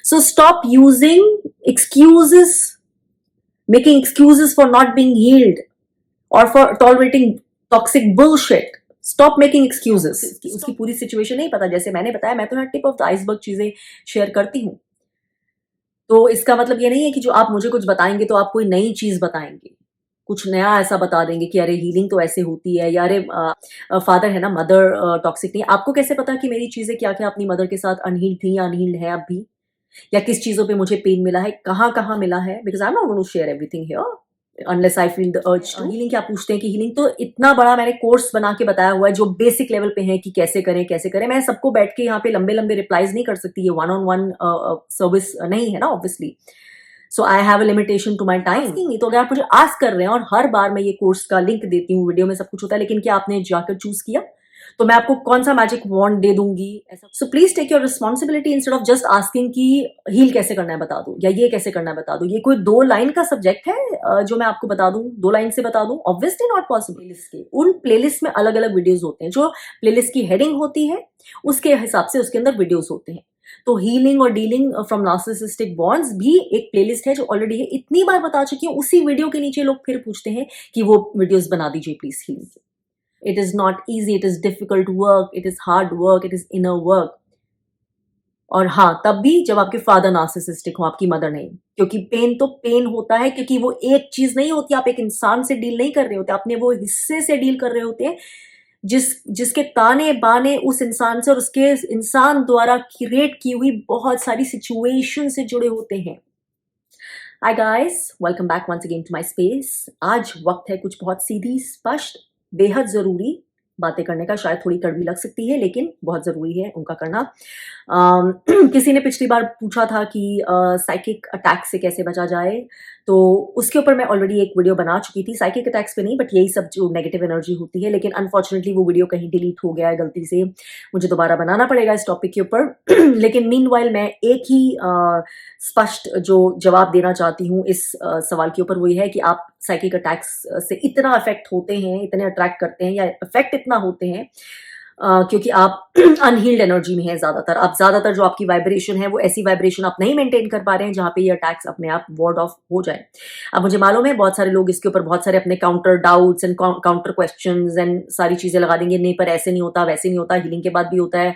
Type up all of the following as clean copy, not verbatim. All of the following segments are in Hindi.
So stop using excuses, making excuses for not being healed or for tolerating toxic bullshit. Stop making excuses. उसकी पूरी सिचुएशन नहीं पता, जैसे मैंने बताया, मैं तो यहाँ टिप ऑफ द आइसबर्ग चीजें शेयर करती हूँ। तो इसका मतलब ये नहीं है कि जो आप मुझे कुछ बताएंगे तो आप कोई नई चीज बताएंगे, कुछ नया ऐसा बता देंगे कि अरे हीलिंग तो ऐसे होती है, या अरे फादर है ना, मदर टॉक्सिक नहीं। आपको कैसे पता कि मेरी चीजें क्या क्या अपनी मदर के साथ अनहील्ड थी या अनहील्ड है अब भी, या किस चीजों पे मुझे पेन मिला है, कहाँ कहाँ मिला है? Because I am not going to share everything here unless I feel the urge to. Healing क्या पूछते हैं कि हीलिंग तो इतना बड़ा मैंने कोर्स बना के बताया हुआ है जो बेसिक लेवल पे है कि कैसे करें कैसे करें। मैं सबको बैठ के यहाँ पे लंबे लंबे रिप्लाईज नहीं कर सकती, ये वन ऑन वन सर्विस नहीं है ना obviously. So I have a limitation to my time. नहीं तो अगर आप मुझे आस्क कर रहे हैं, और हर बार मैं ये कोर्स का लिंक देती हूँ, वीडियो में सब कुछ होता है, लेकिन क्या आपने जाकर चूज किया? तो मैं आपको कौन सा मैजिक वॉन्ड दे दूंगी ऐसा? So please take your responsibility instead of just asking कि हील कैसे करना है बता दूं, या ये कैसे करना है बता दूं। ये कोई 2 लाइन का सब्जेक्ट है जो मैं आपको बता दूं, 2 लाइन से बता दूं? Obviously not possible. प्लेलिस्ट के उन प्लेलिस्ट में अलग अलग वीडियोज होते हैं, जो प्लेलिस्ट की हेडिंग होती है उसके हिसाब से उसके अंदर वीडियोज होते हैं। तो हीलिंग और डीलिंग फ्रॉम नार्सिसिस्टिक बॉन्ड्स भी एक प्लेलिस्ट है जो ऑलरेडी है, इतनी बार बता चुकी हूँ। उसी वीडियो के नीचे लोग फिर पूछते हैं कि वो वीडियोस बना दीजिए प्लीज हीलिंग के। It is not easy, it is difficult work, it is hard work, it is inner work. और हाँ, तब भी जब आपके फादर नार्सिसिस्टिक हो, आपकी मदर नहीं। क्योंकि पेन तो पेन होता है, क्योंकि वो एक चीज नहीं होती। आप एक इंसान से डील नहीं कर रहे होते, अपने वो हिस्से से डील कर रहे होते हैं जिसके ताने बाने उस इंसान से और उसके इंसान द्वारा क्रिएट की हुई बहुत सारी सिचुएशन से जुड़े होते हैं। Hi guys, welcome back once again to my space. आज वक्त है कुछ बहुत सीधी, स्पष्ट, बेहद जरूरी बातें करने का। शायद थोड़ी कड़वी लग सकती है, लेकिन बहुत जरूरी है उनका करना। किसी ने पिछली बार पूछा था कि साइकिक अटैक से कैसे बचा जाए, तो उसके ऊपर मैं ऑलरेडी एक वीडियो बना चुकी थी। साइकिक अटैक्स पे नहीं, बट यही सब जो नेगेटिव एनर्जी होती है। लेकिन अनफॉर्चुनेटली वो वीडियो कहीं डिलीट हो गया है गलती से, मुझे दोबारा बनाना पड़ेगा इस टॉपिक के ऊपर। लेकिन मीनवाइल मैं एक ही स्पष्ट जो जवाब देना चाहती हूँ इस सवाल के ऊपर, वो ये है कि आप साइकिक अटैक्स से इतना अफेक्ट होते हैं, इतने अट्रैक्ट करते हैं, या इफेक्ट इतना होते हैं क्योंकि आप अनहील्ड एनर्जी में हैं ज्यादातर। आप ज्यादातर जो आपकी वाइब्रेशन है वो ऐसी वाइब्रेशन आप नहीं मेंटेन कर पा रहे हैं जहां पे ये अटैक्स अपने आप वार्ड ऑफ हो जाए। अब मुझे मालूम है बहुत सारे लोग इसके ऊपर बहुत सारे अपने counter doubts and counter questions and सारी चीजें लगा देंगे। नहीं, पर ऐसे नहीं होता, वैसे नहीं होता, हीलिंग के बाद भी होता है,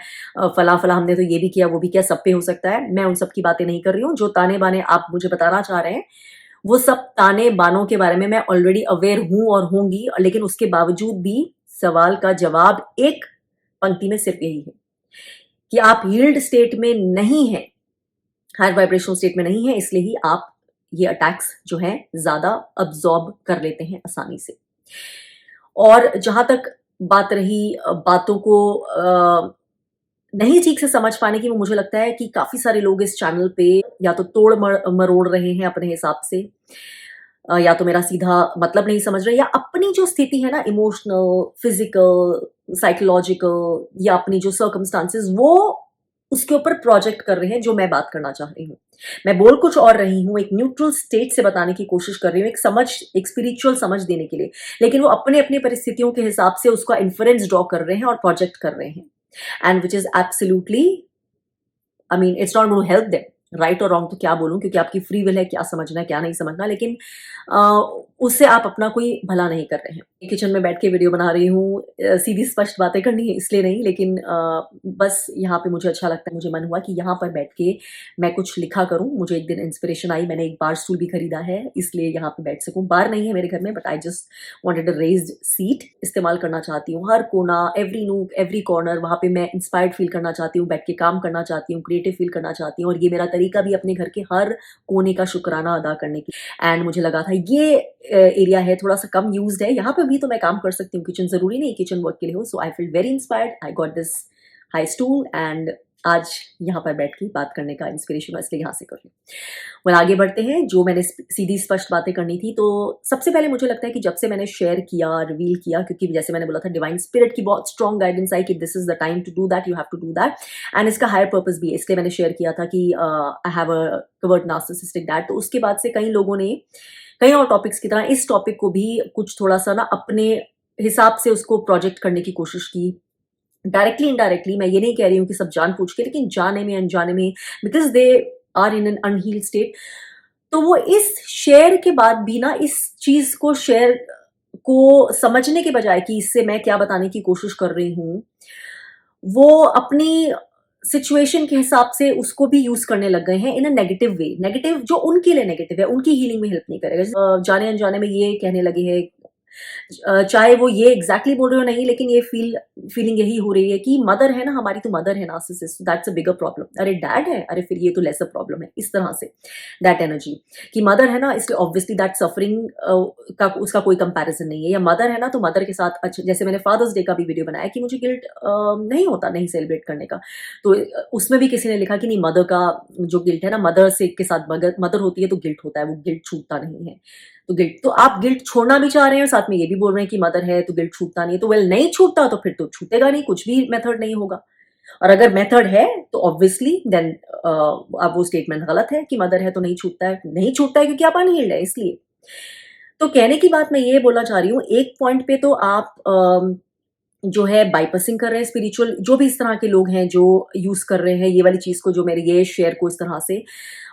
फला फला हमने तो ये भी किया वो भी किया, सब पे हो सकता है। मैं उन सब की बातें नहीं कर रही हूँ। जो ताने बाने आप मुझे बताना चाह रहे हैं, वो सब ताने बानों के बारे में मैं ऑलरेडी अवेयर हूं और होंगी। लेकिन उसके बावजूद भी सवाल का जवाब एक पंक्ति में सिर्फ यही है कि आप हील्ड स्टेट में नहीं हैं, हायर वाइब्रेशनल स्टेट में नहीं है, इसलिए ही आप ये अटैक्स जो हैं ज्यादा अब्सॉर्ब कर लेते हैं आसानी से। और जहां तक बात रही बातों को नहीं ठीक से समझ पाने की, वो मुझे लगता है कि काफी सारे लोग इस चैनल पे या तो तोड़ मरोड़ रहे हैं अपने हिसाब से, या तो मेरा सीधा मतलब नहीं समझ रहे, या अपनी जो स्थिति है ना, इमोशनल, फिजिकल, साइकोलॉजिकल, या अपनी जो सर्कमस्टांसेस, वो उसके ऊपर प्रोजेक्ट कर रहे हैं जो मैं बात करना चाह रही हूँ। मैं बोल कुछ और रही हूँ, एक न्यूट्रल स्टेट से बताने की कोशिश कर रही हूँ, एक समझ, एक स्पिरिचुअल समझ देने के लिए। लेकिन वो अपने अपनी परिस्थितियों के हिसाब से उसका इन्फरेंस ड्रॉ कर रहे हैं और प्रोजेक्ट कर रहे हैं, and which is absolutely, I mean, it's not going to help them. Right और रॉन्ग तो क्या बोलूं, क्योंकि आपकी फ्री विल है क्या समझना है क्या नहीं समझना, लेकिन उससे आप अपना कोई भला नहीं कर रहे हैं। किचन में बैठ के वीडियो बना रही हूँ, सीधी स्पष्ट बातें करनी है इसलिए नहीं, लेकिन बस यहाँ पे मुझे अच्छा लगता है। मुझे मन हुआ कि यहाँ पर बैठ के मैं कुछ लिखा करूँ। मुझे एक दिन इंस्पिरेशन आई, मैंने एक बार स्टूल भी खरीदा है इसलिए यहाँ पे बैठ सकूँ। बार नहीं है मेरे घर में, but I just wanted a raised seat इस्तेमाल करना चाहती हूँ। हर कोना, एवरी नूक, एवरी कॉर्नर, वहाँ पे मैं इंस्पायर्ड फील करना चाहती हूँ, बैठ के काम करना चाहती हूँ, क्रिएटिव फील करना चाहती हूँ। और ये मेरा तरीका भी अपने घर के हर कोने का शुक्राना अदा करने की। एंड मुझे लगा था ये एरिया है थोड़ा सा कम यूज्ड है, यहाँ पे भी तो मैं काम कर सकती हूँ। किचन जरूरी नहीं किचन वर्क के लिए हो। So I feel very inspired, I got this high stool, and आज यहाँ पर बैठ के बात करने का इंस्पिरेशन इसलिए यहाँ से कर रही हूँ। आगे बढ़ते हैं। जो मैंने सीधी स्पष्ट बातें करनी थी, तो सबसे पहले मुझे लगता है कि जब से मैंने शेयर किया, रिवील किया, क्योंकि जैसे मैंने बोला था डिवाइन स्पिरिट की बहुत स्ट्रॉन्ग गाइडेंस आई कि this is the time to do that, you have to do that, and इसका हायर पर्पस भी है, इसलिए मैंने शेयर किया था कि I have a covert narcissistic dad. तो उसके बाद से कई लोगों ने कई और टॉपिक्स की तरह इस टॉपिक को भी कुछ थोड़ा सा ना अपने हिसाब से उसको प्रोजेक्ट करने की कोशिश की, डायरेक्टली इनडायरेक्टली। मैं ये नहीं कह रही हूँ कि सब जान पूछ के, लेकिन जाने में अनजाने में, because they are in an unhealed state, तो वो इस शेयर के बाद भी ना, इस चीज को शेयर को समझने के बजाय कि इससे मैं क्या बताने की कोशिश कर रही हूं, वो अपनी सिचुएशन के हिसाब से उसको भी यूज करने लग गए हैं इन अ नेगेटिव वे, नेगेटिव जो उनके लिए नेगेटिव है, उनकी हीलिंग में हेल्प नहीं करेगा। जाने अनजाने में ये कहने लगे हैं, चाहे वो ये एग्जैक्टली बोल रहे हो नहीं, लेकिन ये फीलिंग यही हो रही है कि मदर है ना हमारी, तो मदर है narcissist, that's a bigger problem. अरे डैड है, अरे फिर ये तो लेसर प्रॉब्लम है। इस तरह से दैट एनर्जी कि मदर है ना, इसलिए ऑब्वियसली दैट सफरिंग का उसका कोई कंपैरिजन नहीं है। या मदर है ना तो मदर के साथ, अच्छा जैसे मैंने फादर्स डे का भी वीडियो बनाया कि मुझे गिल्ट नहीं होता नहीं सेलिब्रेट करने का, तो उसमें भी किसी ने लिखा कि नहीं, मदर का जो गिल्ट है ना, मदर से के साथ मदर होती है तो गिल्ट होता है, वो गिल्ट छूटता नहीं है। तो गिल्ट, तो आप गिल्ट छोड़ना भी चाह रहे हैं और साथ में ये भी बोल रहे हैं कि मदर है तो गिल्ट छूटता नहीं है, तो वेल नहीं छूटता तो फिर तो छूटेगा नहीं, कुछ भी मेथड नहीं होगा। और अगर मेथड है तो ऑब्वियसली देन अब वो स्टेटमेंट गलत है कि मदर है तो नहीं छूटता है। नहीं छूटता है क्योंकि आप अनहील्ड है, इसलिए। तो कहने की बात मैं ये बोलना चाह रही हूँ, एक पॉइंट पे तो आप जो है बाईपासिंग कर रहे हैं स्पिरिचुअल, जो भी इस तरह के लोग हैं जो यूज कर रहे हैं ये वाली चीज को, जो मेरे ये शेयर को इस तरह से,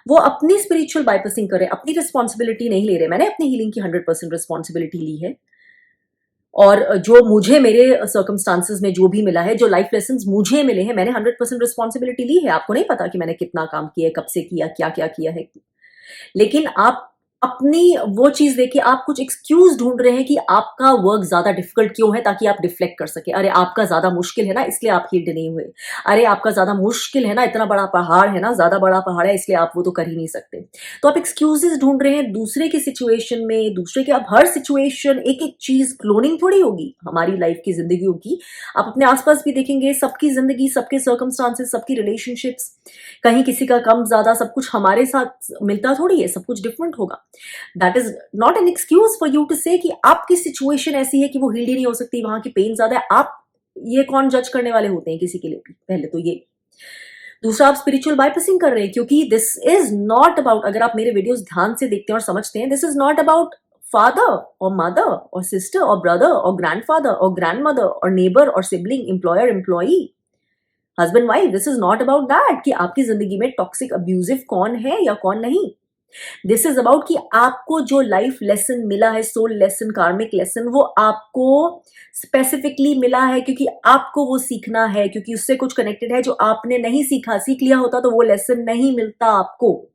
वो अपनी स्पिरिचुअल बाईपासिंग कर रहे हैं, अपनी रिस्पॉन्सिबिलिटी नहीं ले रहे। मैंने अपनी हीलिंग की 100% रिस्पॉन्सिबिलिटी ली है, और जो मुझे मेरे सर्कमस्टांसेस में जो भी मिला है, जो लाइफ लेसन मुझे मिले हैं, मैंने 100% रिस्पॉन्सिबिलिटी ली है। आपको नहीं पता कि मैंने कितना काम किया है, कब से किया, क्या क्या किया है, लेकिन आप अपनी वो चीज देखिए, आप कुछ एक्सक्यूज ढूंढ रहे हैं कि आपका वर्क ज्यादा डिफिकल्ट क्यों है, ताकि आप डिफ्लेक्ट कर सके। अरे आपका ज्यादा मुश्किल है ना, इसलिए आप हील्ड नहीं हुए। अरे आपका ज्यादा मुश्किल है ना, इतना बड़ा पहाड़ है ना, ज्यादा बड़ा पहाड़ है, इसलिए आप वो तो कर ही नहीं सकते। तो आप एक्सक्यूजेस ढूंढ रहे हैं दूसरे की सिचुएशन में, दूसरे के। अब हर सिचुएशन एक एक चीज क्लोनिंग थोड़ी होगी हमारी लाइफ की, जिंदगी होगी। आप अपने आसपास भी देखेंगे, सबकी जिंदगी, सबके सर्कमस्टांसेस, सबकी रिलेशनशिप्स, कहीं किसी का कम ज्यादा, सब कुछ हमारे साथ मिलता थोड़ी है, सब कुछ डिफरेंट होगा। That is not an excuse for you to say कि आपकी सिचुएशन ऐसी है कि वो हील ही नहीं हो सकती, वहां की पेन ज्यादा है। आप ये कौन जज करने वाले होते हैं किसी के लिए भी, पहले तो ये। दूसरा, आप स्पिरिचुअल बाईपासिंग कर रहे हैं, क्योंकि दिस इज नॉट अबाउट, अगर आप मेरे वीडियोस ध्यान से देखते हैं और समझते हैं, this is not about father और मदर और सिस्टर और ब्रदर और ग्रैंडफादर और ग्रैंडमदर और नेबर और sibling, employer employee, husband wife. This is not about that कि आपकी जिंदगी में टॉक्सिक अब्यूजिव कौन है या कौन नहीं। दिस इज अबाउट कि आपको जो लाइफ लेसन मिला है, सोल लेसन, कार्मिक लेसन, वो आपको स्पेसिफिकली मिला है क्योंकि आपको वो सीखना है, क्योंकि उससे कुछ कनेक्टेड है जो आपने नहीं सीखा। सीख लिया होता तो वो लेसन नहीं मिलता आपको,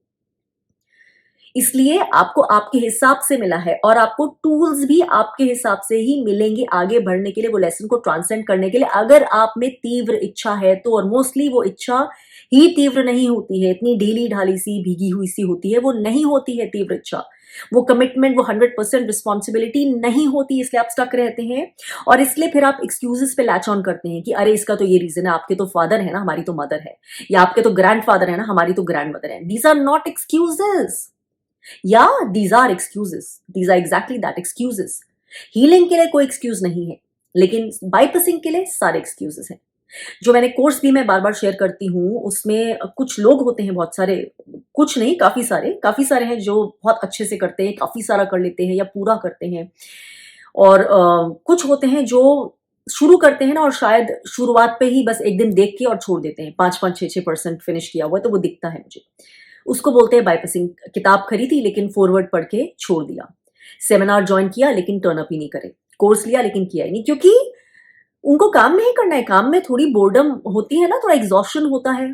इसलिए आपको आपके हिसाब से मिला है, और आपको टूल्स भी आपके हिसाब से ही मिलेंगे आगे बढ़ने के लिए, वो लेसन को ट्रांसेंड करने के लिए, अगर आप में तीव्र इच्छा है तो। और मोस्टली वो इच्छा ही तीव्र नहीं होती है, इतनी ढीली ढाली सी, भीगी हुई सी होती है, वो नहीं होती है तीव्र इच्छा, वो कमिटमेंट, वो 100% रिस्पॉन्सिबिलिटी नहीं होती, इसलिए आप स्टक रहते हैं। और इसलिए फिर आप एक्सक्यूजेस पे लैच ऑन करते हैं कि अरे इसका तो ये रीजन है, आपके तो फादर है ना, हमारी तो मदर है, या आपके तो ग्रैंडफादर है ना, हमारी तो ग्रैंड मदर है। दीज आर नॉट एक्सक्यूजेस, या these are excuses, these are exactly that, excuses। Healing के लिए कोई एक्सक्यूज नहीं है, लेकिन बाईपासिंग के लिए सारे एक्सक्यूजेस हैं। जो मैंने कोर्स भी मैं बार बार शेयर करती हूँ, उसमें कुछ लोग होते हैं, बहुत सारे, कुछ नहीं काफी सारे हैं जो बहुत अच्छे से करते हैं, काफी सारा कर लेते हैं या पूरा करते हैं। और कुछ होते हैं जो शुरू करते हैं ना, और शायद शुरुआत पे ही बस एक दिन देख के और छोड़ देते हैं, 5-6% फिनिश किया हुआ है तो वो दिखता है मुझे, उसको बोलते हैं बाईपासिंग। किताब खरीदी लेकिन फॉरवर्ड पढ़ के छोड़ दिया, सेमिनार ज्वाइन किया लेकिन टर्न अप ही नहीं करे, कोर्स लिया लेकिन किया ही नहीं, क्योंकि उनको काम नहीं करना है। काम में थोड़ी बोर्डम होती है ना, थोड़ा एग्जॉस्शन होता है,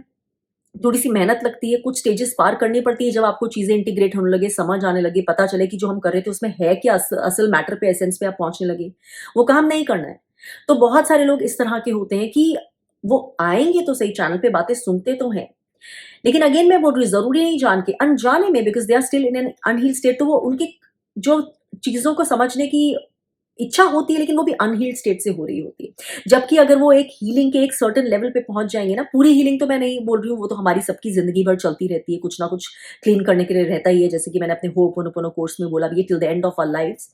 थोड़ी सी मेहनत लगती है, कुछ स्टेजेस पार करनी पड़ती है, जब आपको चीजें इंटीग्रेट होने लगे, समझ आने लगे, पता चले कि जो हम कर रहे थे उसमें है क्या, असल मैटर पे, एसेंस पे आप पहुंचने लगे, वो काम नहीं करना है। तो बहुत सारे लोग इस तरह के होते हैं कि वो आएंगे तो सही, चैनल पे बातें सुनते तो हैं, लेकिन अगेन मैं बोल रही हूँ, जरूरी नहीं जान के, अनजाने में, because they are still in an unhealed state, तो वो उनके जो चीजों को समझने की इच्छा होती है, लेकिन वो भी अनहील्ड स्टेट से हो रही होती है। जबकि अगर वो एक हीलिंग के एक सर्टेन लेवल पे पहुंच जाएंगे ना, पूरी हीलिंग तो मैं नहीं बोल रही हूँ, वो तो हमारी सबकी जिंदगी भर चलती रहती है, कुछ ना कुछ क्लीन करने के लिए रहता ही है, जैसे कि मैंने अपने होपोनोपोनो कोर्स में बोला भी, till the end of our lives.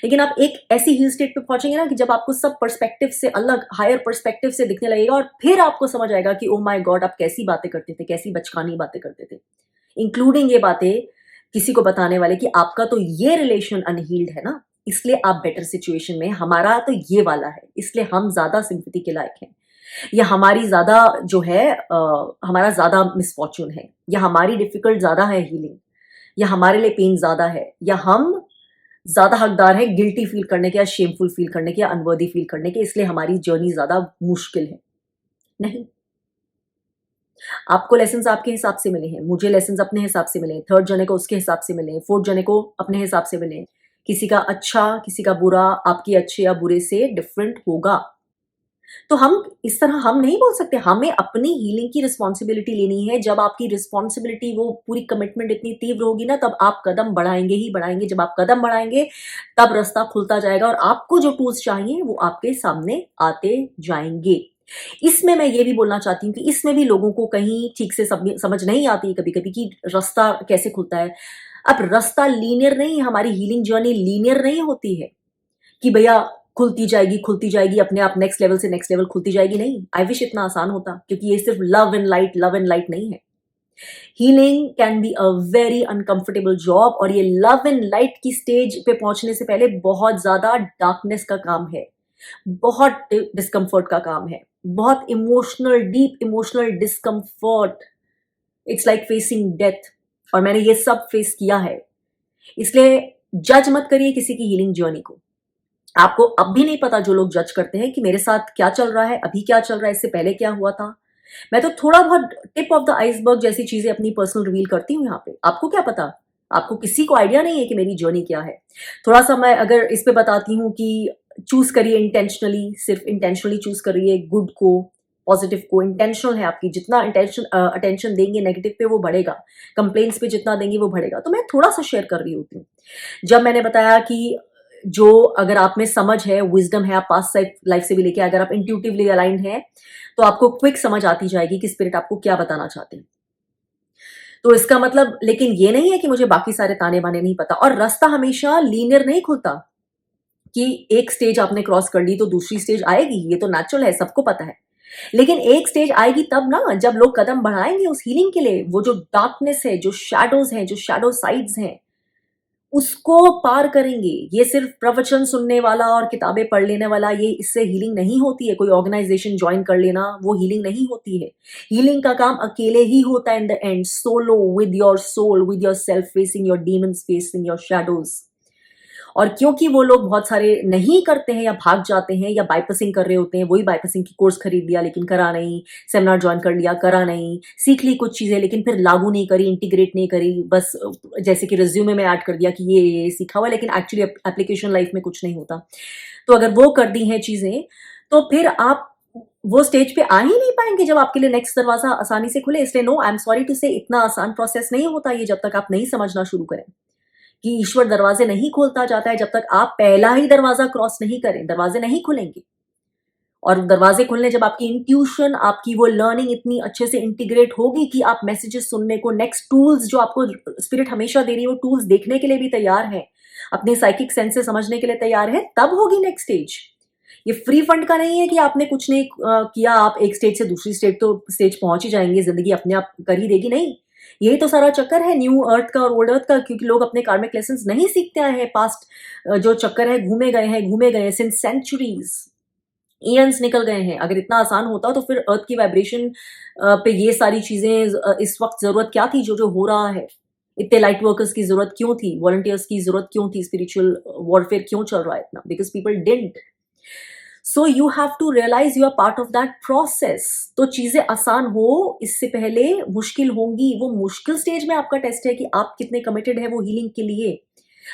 लेकिन आप एक ऐसी हील स्टेट पे पहुंचेंगे ना कि जब आपको सब पर्सपेक्टिव से अलग, हायर पर्सपेक्टिव से दिखने लगेगा, और फिर आपको समझ आएगा कि ओ माय गॉड, आप कैसी बातें करते थे, कैसी बचकानी बातें करते थे, इंक्लूडिंग ये बातें किसी को बताने वाले कि आपका तो ये रिलेशन अनहील्ड है ना, इसलिए आप बेटर सिचुएशन में, हमारा तो ये वाला है, इसलिए हम ज्यादा सिंपैथी के लायक हैं। या हमारी ज्यादा जो है हमारा ज्यादा मिसफॉर्चून है, या हमारी डिफिकल्ट ज्यादा है हीलिंग, या हमारे लिए पेन ज्यादा है, या हम ज्यादा हकदार है गिल्टी फील करने के, या शेमफुल फील करने के, या अनवर्दी फील करने के, इसलिए हमारी जर्नी ज्यादा मुश्किल है। नहीं, आपको लेसन आपके हिसाब से मिले हैं, मुझे लेसन अपने हिसाब से मिले हैं, थर्ड जने को उसके हिसाब से मिले हैं, फोर्थ जने को अपने हिसाब से मिले हैं। किसी का अच्छा, किसी का बुरा, आपके अच्छे या बुरे से डिफरेंट होगा। तो हम इस तरह हम नहीं बोल सकते, हमें अपनी हीलिंग की रिस्पॉन्सिबिलिटी लेनी है। जब आपकी रिस्पॉन्सिबिलिटी, वो पूरी कमिटमेंट इतनी तीव्र होगी ना, तब आप कदम बढ़ाएंगे ही बढ़ाएंगे। जब आप कदम बढ़ाएंगे तब रास्ता खुलता जाएगा और आपको जो टूल्स चाहिए वो आपके सामने आते जाएंगे। इसमें मैं ये भी बोलना चाहती हूँ कि इसमें भी लोगों को कहीं ठीक से समझ नहीं आती कभी कभी कि रास्ता कैसे खुलता है। अब रास्ता लीनियर नहीं, हमारी हीलिंग जर्नी लीनियर नहीं होती है कि भैया खुलती जाएगी अपने आप, नेक्स्ट लेवल से नेक्स्ट लेवल खुलती जाएगी। नहीं, आई विश इतना आसान होता, क्योंकि ये सिर्फ लव एंड लाइट नहीं है। Healing can be a very uncomfortable job, और ये लव एंड लाइट की स्टेज पे पहुंचने से पहले बहुत ज्यादा डार्कनेस का काम है, बहुत डिस्कम्फर्ट का काम है, बहुत emotional, deep emotional discomfort. It's like facing death, और मैंने ये सब फेस किया है। इसलिए जज मत करिए किसी की हीलिंग जर्नी को। आपको अब भी नहीं पता, जो लोग जज करते हैं, कि मेरे साथ क्या चल रहा है, अभी क्या चल रहा है, इससे पहले क्या हुआ था। मैं तो थोड़ा बहुत टिप ऑफ द आइसबर्ग जैसी चीजें अपनी पर्सनल रिवील करती हूँ यहाँ पे। आपको क्या पता, आपको किसी को आइडिया नहीं है कि मेरी जर्नी क्या है। थोड़ा सा मैं अगर इस पे बताती हूँ कि चूज करिए इंटेंशनली, सिर्फ इंटेंशनली चूज करिए गुड को, पॉजिटिव को। इंटेंशनल है आपकी, जितना अटेंशन देंगे नेगेटिव पे वो बढ़ेगा, कंप्लेन्ट्स पे जितना देंगे वो बढ़ेगा। तो मैं थोड़ा सा शेयर कर रही होती हूँ। जब मैंने बताया कि जो अगर आप में समझ है, विजडम है, आप पास्ट लाइफ से भी लेके अगर आप इंट्यूटिवली अलाइंड है, तो आपको क्विक समझ आती जाएगी कि स्पिरिट आपको क्या बताना चाहते हैं। तो इसका मतलब लेकिन ये नहीं है कि मुझे बाकी सारे ताने बाने नहीं पता। और रास्ता हमेशा लीनियर नहीं खुलता कि एक स्टेज आपने क्रॉस कर ली तो दूसरी स्टेज आएगी, ये तो नेचुरल है, सबको पता है। लेकिन एक स्टेज आएगी तब ना, जब लोग कदम बढ़ाएंगे उस हीलिंग के लिए। वो जो डार्कनेस है, जो शैडोज हैं, जो शैडो साइड्स हैं, उसको पार करेंगे। ये सिर्फ प्रवचन सुनने वाला और किताबें पढ़ लेने वाला, ये इससे हीलिंग नहीं होती है। कोई ऑर्गेनाइजेशन ज्वाइन कर लेना वो हीलिंग नहीं होती है। हीलिंग का काम अकेले ही होता है in the end, solo, with your soul, with your self, facing your demons, facing your shadows. और क्योंकि वो लोग बहुत सारे नहीं करते हैं, या भाग जाते हैं, या बाइपासिंग कर रहे होते हैं, वही बाइपासिंग की कोर्स खरीद लिया लेकिन करा नहीं, सेमिनार ज्वाइन कर लिया करा नहीं, सीख ली कुछ चीजें लेकिन फिर लागू नहीं करी, इंटीग्रेट नहीं करी, बस जैसे कि रिज्यूमे में ऐड कर दिया कि ये सीखा हुआ, लेकिन एक्चुअली एप्लीकेशन लाइफ में कुछ नहीं होता। तो अगर वो कर दी हैं चीजें, तो फिर आप वो स्टेज पे आ ही नहीं पाएंगे जब आपके लिए नेक्स्ट दरवाजा आसानी से खुले। इसलिए no, I am sorry to say, इतना आसान प्रोसेस नहीं होता ये, जब तक आप नहीं समझना शुरू करें कि ईश्वर दरवाजे नहीं खोलता जाता है जब तक आप पहला ही दरवाजा क्रॉस नहीं करें। दरवाजे नहीं खुलेंगे, और दरवाजे खुलने जब आपकी इंट्यूशन, आपकी वो लर्निंग इतनी अच्छे से इंटीग्रेट होगी कि आप मैसेजेस सुनने को, नेक्स्ट टूल्स जो आपको स्पिरिट हमेशा दे रही है, वो टूल्स देखने के लिए भी तैयार है, अपने साइकिक सेंस से समझने के लिए तैयार है, तब होगी नेक्स्ट स्टेज। ये फ्री फंड का नहीं है कि आपने कुछ नहीं किया, आप एक स्टेज से दूसरी स्टेज पहुंच ही जाएंगे, जिंदगी अपने आप कर ही देगी। नहीं, यही तो सारा चक्कर है न्यू अर्थ का और ओल्ड अर्थ का, क्योंकि लोग अपने कार्मिक लेसन्स नहीं सीखते आए हैं। पास्ट जो चक्कर है, घूमे गए हैं सिंस सेंचुरीज, ईयंस निकल गए हैं। अगर इतना आसान होता तो फिर अर्थ की वाइब्रेशन पे ये सारी चीजें इस वक्त जरूरत क्या थी, जो जो हो रहा है। इतने लाइट वर्कर्स की जरूरत क्यों थी, वॉलंटियर्स की जरूरत क्यों थी, स्पिरिचुअल वॉरफेयर क्यों चल रहा है इतना, because people didn't. So you have to realise you are part of that process. तो चीजें आसान हो इससे पहले मुश्किल होंगी। वो मुश्किल स्टेज में आपका टेस्ट है कि आप कितने कमिटेड है वो हीलिंग के लिए।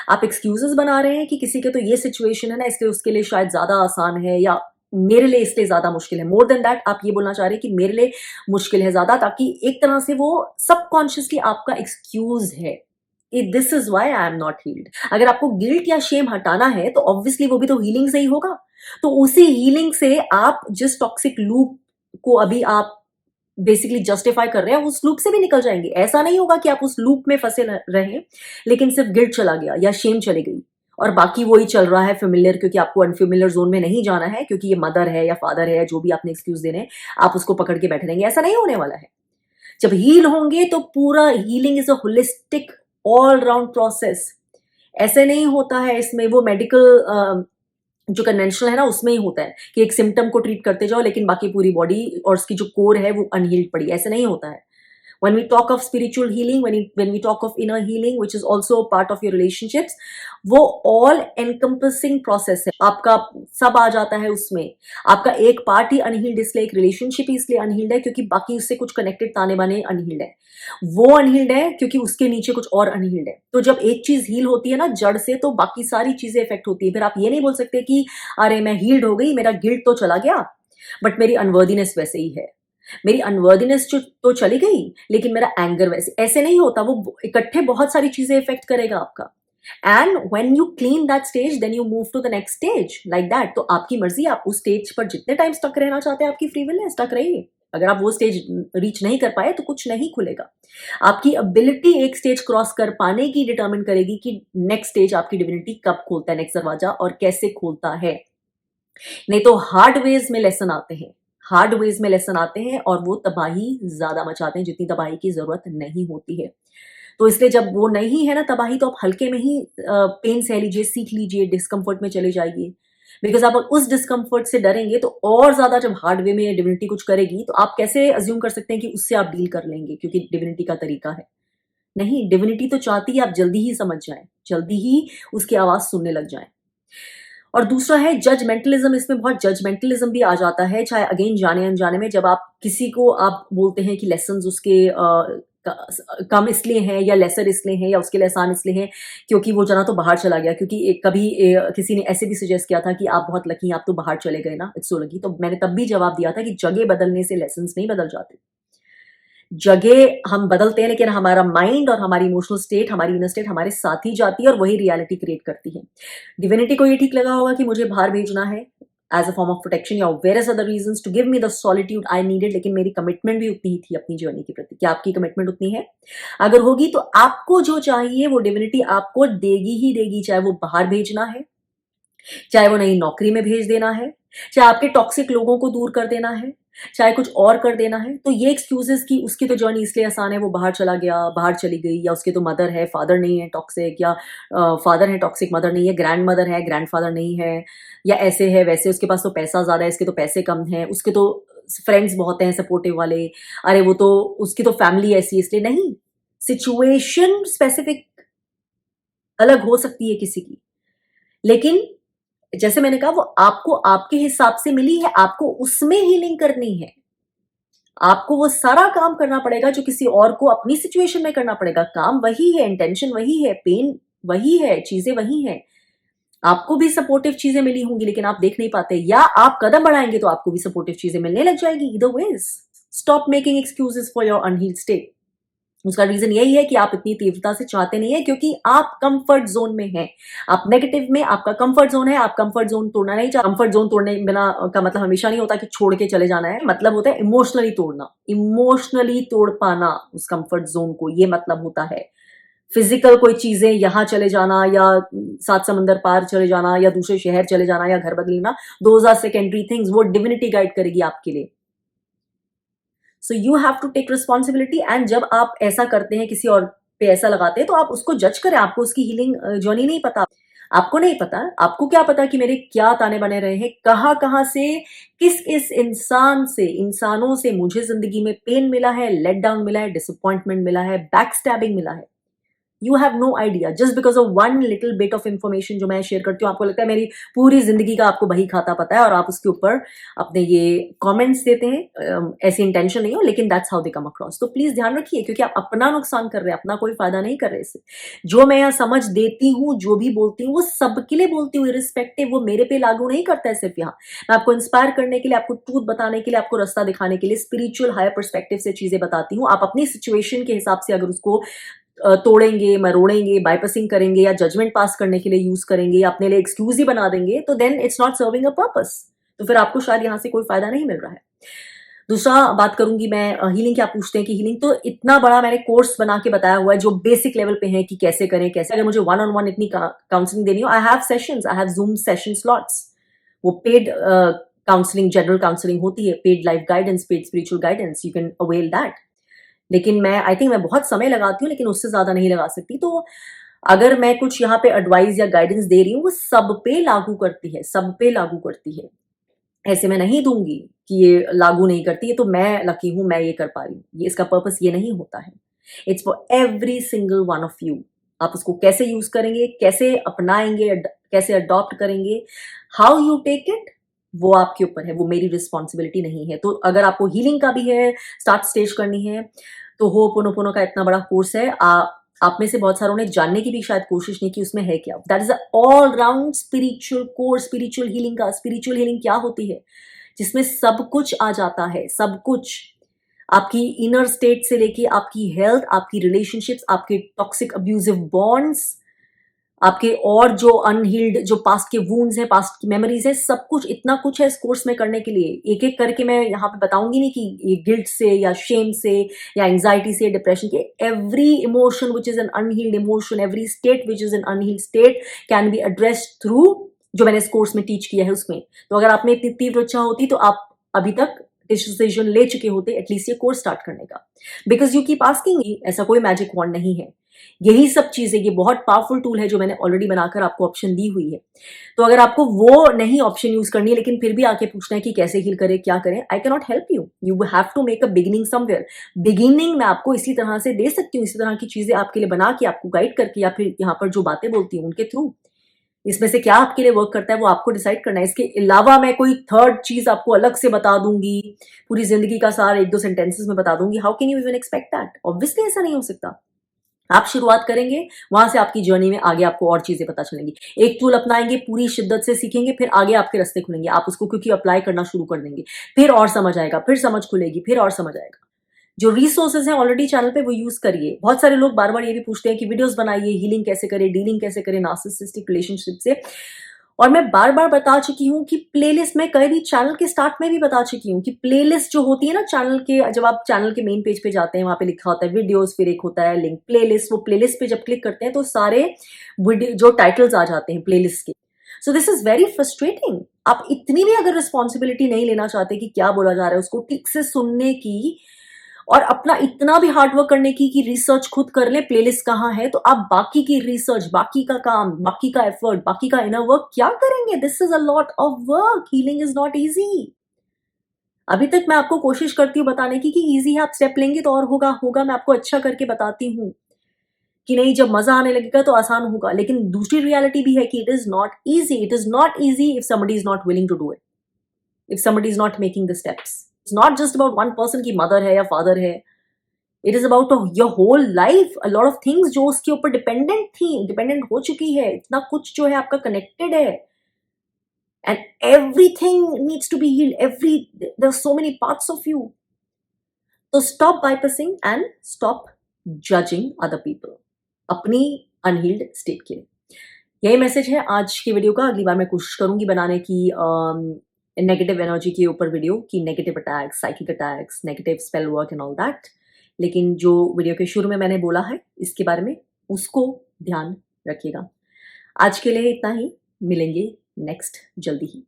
आप एक्सक्यूजेस बना रहे हैं कि किसी के तो ये सिचुएशन है ना, इसलिए उसके लिए शायद ज्यादा आसान है, या मेरे लिए इसलिए ज्यादा मुश्किल है। मोर देन दैट, आप ये बोलना चाह रहे हैं कि मेरे लिए मुश्किल है ज्यादा, ताकि एक तरह से वो सबकॉन्शियसली आपका एक्सक्यूज है कि this is why I am not healed. अगर आपको गिल्ट या शेम हटाना है तो ऑब्वियसली वो भी तो हीलिंग से ही होगा। तो उसी हीलिंग से आप जिस टॉक्सिक लूप को अभी आप बेसिकली जस्टिफाई कर रहे हैं, उस लूप से भी निकल जाएंगे। ऐसा नहीं होगा कि आप उस लूप में फंसे रहें, लेकिन सिर्फ गिल्ट चला गया या शेम चली गई और बाकी वही चल रहा है फेमिलियर, क्योंकि आपको अनफेमिलियर जोन में नहीं जाना है, क्योंकि ये मदर है या फादर है, जो भी आपने एक्सक्यूज दे रहे हैं, आप उसको पकड़ के बैठे रहेंगे। ऐसा नहीं होने वाला है। जब हील होंगे तो पूरा healing is a holistic all round process. ऐसे नहीं होता है इसमें वो मेडिकल जो कन्वेंशनल है ना उसमें ही होता है कि एक सिम्टम को ट्रीट करते जाओ लेकिन बाकी पूरी बॉडी और उसकी जो कोर है वो अनहील्ड पड़ी, ऐसे नहीं होता है। When we talk of spiritual healing, when we talk of inner healing, which is also a part of your relationships, वो all encompassing process है, आपका सब आ जाता है उसमें। आपका एक पार्ट ही अनहील्ड इसलिए, एक रिलेशनशिप ही इसलिए अनहील्ड है क्योंकि बाकी उससे कुछ कनेक्टेड ताने बाने अनहील्ड है। वो अनहील्ड है क्योंकि उसके नीचे कुछ और अनहील्ड है। तो जब एक चीज हील होती है ना जड़ से, तो बाकी सारी चीजें इफेक्ट होती है। फिर आप ये नहीं बोल सकते कि अरे मैं हील्ड हो गई, मेरा गिल्ट तो चला गया, बट मेरी अनवर्दीनेस वैसे ही है, मेरी अनवर्दीनेस तो चली गई लेकिन मेरा एंगर वैसे, ऐसे नहीं होता। वो इकट्ठे बहुत सारी चीजें इफेक्ट करेगा आपका। And when you clean that stage then you move to the next stage like that. तो आपकी मर्जी, आप उस स्टेज पर जितने टाइम स्टक रहना चाहते हैं, आपकी फ्री विल है, स्टक रहिए। अगर आप वो स्टेज रीच नहीं कर पाए तो कुछ नहीं खुलेगा। आपकी एबिलिटी एक स्टेज क्रॉस कर पाने की डिटर्मिन करेगी कि नेक्स्ट स्टेज आपकी डिविनिटी कब खोलता है, नेक्स्ट दरवाजा, और कैसे खोलता है। नहीं तो हार्ड वेज में लेसन आते हैं, हार्ड वेज में लेसन आते हैं और वो तबाही ज्यादा मचाते हैं जितनी तबाही की जरूरत नहीं होती है। तो इसलिए जब वो नहीं है ना तबाही, तो आप हल्के में ही पेन सह लीजिए, सीख लीजिए, डिस्कम्फर्ट में चले जाइए। बिकॉज आप उस डिस्कम्फर्ट से डरेंगे तो और ज्यादा जब हार्ड वे में डिविनिटी कुछ करेगी तो आप कैसे अज्यूम कर सकते हैं कि उससे आप डील कर लेंगे, क्योंकि डिविनिटी का तरीका है नहीं। डिविनिटी तो चाहती है आप जल्दी ही समझ जाएं, जल्दी ही उसकी आवाज सुनने लग जाएं। और दूसरा है जजमेंटलिज्म। इसमें बहुत जजमेंटलिज्म भी आ जाता है, चाहे अगेन जाने अनजाने में। जब आप किसी को आप बोलते हैं कि लेसन्स उसके कम इसलिए हैं या लेसर इसलिए हैं या उसके लिए आसान इसलिए हैं क्योंकि वो जना तो बाहर चला गया, क्योंकि कभी किसी ने ऐसे भी सजेस्ट किया था कि आप बहुत लकी हैं, आप तो बाहर चले गए ना, इट्स सो लकी। तो मैंने तब भी जवाब दिया था कि जगह बदलने से लेसन्स नहीं बदल जाते। जगह हम बदलते हैं लेकिन हमारा माइंड और हमारी इमोशनल स्टेट, हमारी इनर स्टेट हमारे साथ ही जाती है और वही रियलिटी क्रिएट करती है। डिविनिटी को ये ठीक लगा होगा कि मुझे बाहर भेजना है as a form of protection या various other reasons to give me the solitude I needed, लेकिन मेरी कमिटमेंट भी उतनी ही थी अपनी जर्नी के प्रति। क्या आपकी कमिटमेंट उतनी है? अगर होगी तो आपको जो चाहिए वो डिविनिटी आपको देगी ही देगी, चाहे वो बाहर भेजना है, चाहे वो नई नौकरी में भेज देना है, चाहे आपके टॉक्सिक लोगों को दूर कर देना है, चाहे कुछ और कर देना है। तो ये एक्सक्यूजेस की उसकी तो जर्नी इसलिए आसान है, वो बाहर चला गया, बाहर चली गई, या उसके तो मदर है फादर नहीं है टॉक्सिक, या फादर है टॉक्सिक मदर नहीं है, ग्रैंड मदर है ग्रैंड फादर नहीं है, या ऐसे है वैसे, उसके पास तो पैसा ज्यादा है, इसके तो पैसे कम है, उसके तो फ्रेंड्स बहुत हैं सपोर्टिव वाले, अरे वो तो उसकी तो फैमिली ऐसी इसलिए नहीं। सिचुएशन स्पेसिफिक अलग हो सकती है किसी की, लेकिन जैसे मैंने कहा वो आपको आपके हिसाब से मिली है, आपको उसमें हीलिंग करनी है। आपको वो सारा काम करना पड़ेगा जो किसी और को अपनी सिचुएशन में करना पड़ेगा। काम वही है, इंटेंशन वही है, पेन वही है, चीजें वही हैं। आपको भी सपोर्टिव चीजें मिली होंगी लेकिन आप देख नहीं पाते, या आप कदम बढ़ाएंगे तो आपको भी सपोर्टिव चीजें मिलने लग जाएगी। Either ways, stop making excuses for your unhealed state. उसका रीजन यही है कि आप इतनी तीव्रता से चाहते नहीं है क्योंकि आप कंफर्ट जोन में हैं। आप नेगेटिव में, आपका कंफर्ट जोन है, आप कंफर्ट जोन तोड़ना नहीं चाहते। कंफर्ट जोन तोड़ने बिना का मतलब हमेशा नहीं होता कि छोड़ के चले जाना है, मतलब होता है इमोशनली तोड़ना, इमोशनली तोड़ पाना उस कंफर्ट जोन को, ये मतलब होता है। फिजिकल कोई चीजें, यहां चले जाना या सात समंदर पार चले जाना या दूसरे शहर चले जाना या घर बदलना, दोज आर सेकेंडरी थिंग्स। वो डिविनिटी गाइड करेगी आपके लिए। So you have to take responsibility. And जब आप ऐसा करते हैं, किसी और पे ऐसा लगाते हैं, तो आप उसको जज करें। आपको उसकी हीलिंग जर्नी नहीं पता, आपको नहीं पता। आपको क्या पता कि मेरे क्या ताने बने रहे हैं, कहां से, किस इंसान से, इंसानों से मुझे जिंदगी में पेन मिला है, लेट डाउन मिला है, डिसअपॉइंटमेंट मिला है, बैक स्टैबिंग मिला है। You have no idea, just because of one little bit of information जो मैं शेयर करती हूँ, आपको लगता है मेरी पूरी जिंदगी का आपको बही खाता पता है और आप उसके ऊपर अपने ये कमेंट्स देते हैं। ऐसी इंटेंशन नहीं हो, लेकिन that's how they come across. तो प्लीज ध्यान रखिए, क्योंकि आप अपना नुकसान कर रहे हैं, अपना कोई फायदा नहीं कर रहे इससे। जो मैं यहाँ समझ देती हूँ, जो भी बोलती हूँ, वो सबके लिए बोलती हूँ, इरिस्पेक्टिव। वो मेरे पे लागू नहीं करता है सिर्फ यहाँ। मैं आपको इंस्पायर करने के लिए, आपको ट्रूथ बताने के लिए, आपको रास्ता दिखाने के लिए स्पिरिचुअल हायर पर्सपेक्टिव से चीजें बताती हूँ। आप अपनी सिचुएशन के हिसाब से अगर उसको तोड़ेंगे, मरोड़ेंगे, बाइपासिंग करेंगे या जजमेंट पास करने के लिए यूज करेंगे या अपने लिए एक्सक्यूज ही बना देंगे, तो then it's not serving a purpose. तो फिर आपको शायद यहाँ से कोई फायदा नहीं मिल रहा है। दूसरा बात करूंगी मैं, हीलिंग क्या पूछते हैं कि हीलिंग तो इतना बड़ा मैंने कोर्स बना के बताया हुआ है जो बेसिक लेवल पे है कि कैसे करें, कैसे। अगर मुझे वन ऑन वन इतनी काउंसलिंग देनी हो, I have sessions, I have zoom session slots. वो पेड काउंसलिंग, जनरल काउंसलिंग होती है, paid life guidance, paid spiritual guidance, you can avail that. लेकिन मैं बहुत समय लगाती हूँ, लेकिन उससे ज्यादा नहीं लगा सकती। तो अगर मैं कुछ यहाँ पे एडवाइस या गाइडेंस दे रही हूँ वो सब पे लागू करती है, सब पे लागू करती है। ऐसे मैं नहीं दूंगी कि ये लागू नहीं करती है तो मैं लकी हूं, मैं ये कर पा रही हूँ, ये इसका पर्पस ये नहीं होता है। It's for every single one of you. आप उसको कैसे यूज करेंगे, कैसे अपनाएंगे, कैसे अडॉप्ट करेंगे, हाउ यू टेक इट, वो आपके ऊपर है, वो मेरी रिस्पॉन्सिबिलिटी नहीं है। तो अगर आपको हीलिंग का भी है, स्टार्ट स्टेज करनी है, तो होपोनोपोनो का इतना बड़ा कोर्स है, आप में से बहुत सारों ने जानने की भी शायद कोशिश नहीं की उसमें है क्या। That is all round spiritual course, spiritual healing का। स्पिरिचुअल हीलिंग क्या होती है? जिसमें सब कुछ आ जाता है, सब कुछ। आपकी इनर स्टेट से लेके आपकी हेल्थ, आपकी रिलेशनशिप्स, आपके टॉक्सिक अब्यूजिव बॉन्ड्स, आपके और जो अनहील्ड जो पास्ट के वूंड्स हैं, पास्ट की मेमोरीज है, सब कुछ, इतना कुछ है इस कोर्स में करने के लिए। एक एक करके मैं यहाँ पे बताऊंगी नहीं कि ये गिल्ट से या शेम से या एंजाइटी से, डिप्रेशन के, every emotion which is an unhealed emotion, every state which is an unhealed state can be addressed through जो मैंने इस कोर्स में टीच किया है उसमें। तो अगर आप में इतनी तीव्र इच्छा होती तो आप अभी तक डिसीजन ले चुके होते एटलीस्ट ये कोर्स स्टार्ट करने का। बिकॉज यू कीप आस्किंग, ऐसा कोई मैजिक वॉन्ड नहीं है। यही सब चीजें, ये बहुत पावरफुल टूल है जो मैंने ऑलरेडी बनाकर आपको ऑप्शन दी हुई है। तो अगर आपको वो नहीं ऑप्शन यूज करनी है लेकिन फिर भी आके पूछना है कि कैसे हील करें, क्या करें, I can not help you. You have to make a beginning somewhere. Beginning मैं आपको इसी तरह से दे सकती हूँ, इसी तरह की चीजें आपके लिए बना के, आपको गाइड करके, या फिर यहाँ पर जो बातें बोलती हूँ उनके थ्रू। इसमें से क्या आपके लिए वर्क करता है वो आपको डिसाइड करना है। इसके अलावा मैं कोई थर्ड चीज आपको अलग से बता दूंगी, पूरी जिंदगी का सार एक दो सेंटेंसेस में बता दूंगी। How can you even expect that? Obviously ऐसा नहीं हो सकता। आप शुरुआत करेंगे, वहां से आपकी जर्नी में आगे आपको और चीजें पता चलेंगी। एक टूल अपनाएंगे, पूरी शिद्दत से सीखेंगे, फिर आगे आपके रास्ते खुलेंगे। आप उसको क्योंकि अप्लाई करना शुरू कर देंगे, फिर और समझ आएगा, फिर समझ खुलेगी, फिर और समझ आएगा। जो रिसोर्सेज हैं ऑलरेडी चैनल पे वो यूज करिए। बहुत सारे लोग बार बार ये भी पूछते हैं कि वीडियोस बनाइए, हीलिंग कैसे करें, डीलिंग कैसे करें नार्सिसिस्टिक रिलेशनशिप से। और मैं बार बार बता चुकी हूँ कि प्लेलिस्ट में, कई भी चैनल के स्टार्ट में भी बता चुकी हूँ कि प्लेलिस्ट जो होती है ना चैनल के, जब आप चैनल के मेन पेज पे जाते हैं वहां पे लिखा होता है वीडियोस, फिर एक होता है लिंक प्लेलिस्ट। वो प्लेलिस्ट पे जब क्लिक करते हैं तो सारे वीडियो जो टाइटल्स आ जाते हैं प्लेलिस्ट के। So this is very frustrating. आप इतनी भी अगर रिस्पॉन्सिबिलिटी नहीं लेना चाहते कि क्या बोला जा रहा है उसको ठीक से सुनने की, और अपना इतना भी हार्डवर्क करने की कि रिसर्च खुद कर ले प्लेलिस्ट कहाँ है, तो आप बाकी की रिसर्च, बाकी का काम, बाकी का एफर्ट, बाकी का इनर वर्क क्या करेंगे? This is a lot of work. Healing is not easy. अभी तक मैं आपको कोशिश करती हूँ बताने की कि इजी है, आप स्टेप लेंगे तो और होगा होगा। मैं आपको अच्छा करके बताती हूँ कि नहीं, जब मजा आने लगेगा तो आसान होगा। लेकिन दूसरी रियलिटी भी है कि it is not easy. It is not easy if somebody is not willing to do it, if somebody is not making the steps. It's not just about one person की मदर है या फादर है। It is about your whole life. A lot of things जो उसके ऊपर डिपेंडेंट थी, डिपेंडेंट हो चुकी है। इतना कुछ जो है आपका कनेक्टेड है, and everything needs to be healed. There are so many parts of you. तो stop bypassing and stop judging other people अपनी अनहील्ड स्टेट के लिए। यही मैसेज है आज की वीडियो का। अगली बार मैं कोशिश करूंगी बनाने की नेगेटिव एनर्जी के ऊपर वीडियो, की negative attacks, psychic attacks, negative spell work and all that. लेकिन जो वीडियो के शुरू में मैंने बोला है इसके बारे में, उसको ध्यान रखिएगा। आज के लिए इतना ही, मिलेंगे नेक्स्ट जल्दी ही।